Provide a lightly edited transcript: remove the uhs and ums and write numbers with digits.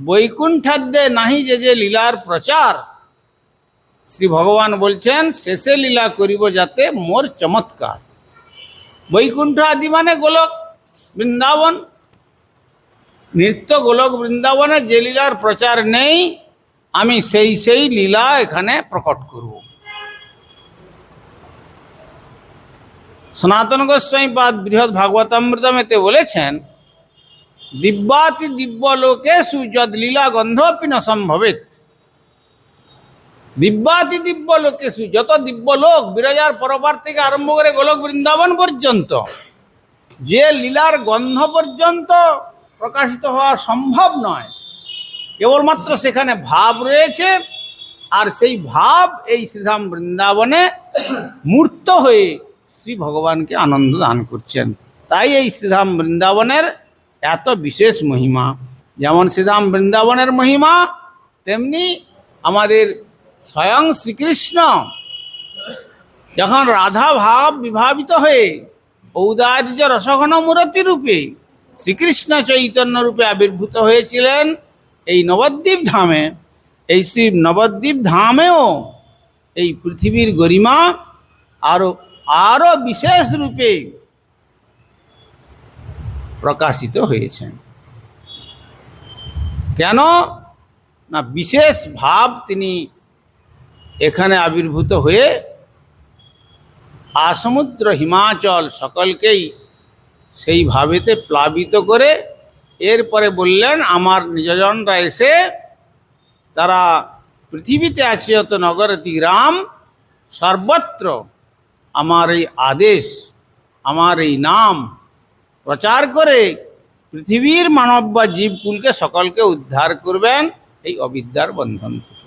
বৈকুণ্ঠাদ্যে নাহি যে যে লীলার প্রচার, শ্রী ভগবান বলছেন শেষে লীলা করিব যাতে মোর চমৎকার। বৈকুণ্ঠ আদি মানে গোলক বৃন্দাবন, নৃত্য গোলক বৃন্দাবনে যে লীলার প্রচার নেই, আমি সেই লীলা এখানে প্রকট করব। সনাতন গোস্বামী পাদ বৃহৎ ভাগবতামৃতমেতে বলেছেন, দিব্যাতি দিব্যলোকেষু যদ লীলা গন্ধপি ন সম্ভবেত। দিব্যাতি দিব্যলোকেষু, যত দিব্যলোক বিরাজার পরপার থেকে আরম্ভ করে গোলক বৃন্দাবন পর্যন্ত যে লীলার গন্ধ পর্যন্ত প্রকাশিত হওয়া সম্ভব নয়, কেবলমাত্র সেখানে ভাব রয়েছে, আর সেই ভাব এই শ্রীধাম বৃন্দাবনে মূর্ত হয়ে শ্রী ভগবানকে আনন্দ দান করছেন। তাই এই শ্রীধাম বৃন্দাবনের এত বিশেষ মহিমা। যেমন শ্রীধাম বৃন্দাবনের মহিমা, তেমনি আমাদের স্বয়ং শ্রীকৃষ্ণ যখন রাধা ভাব বিভাবিত হয়ে ঔদার্য রসঘন মূরতি রূপে শ্রীকৃষ্ণ চৈতন্য রূপে আবির্ভূত হয়েছিলেন এই নবদ্বীপ ধামে, এই শ্রী নবদ্বীপ ধামেও এই পৃথিবীর গরিমা আরো বিশেষ রূপে প্রকাশিত হয়েছে। কেন না, বিশেষ ভাব তিনি এখানে আবির্ভূত হয়ে আসমুদ্র হিমাচল সকলকেই সেই ভাবেতে প্লাবিত করে এরপরে বললেন, আমার নিজজনরা এসে তারা পৃথিবীতে আছে যত নগরতি গ্রাম সর্বত্র আমার এই আদেশ, আমার এই নাম প্রচার করে পৃথিবীর মানব বা জীবকুলকে সকলকে উদ্ধার করবেন এই অবিদ্যার বন্ধন থেকে।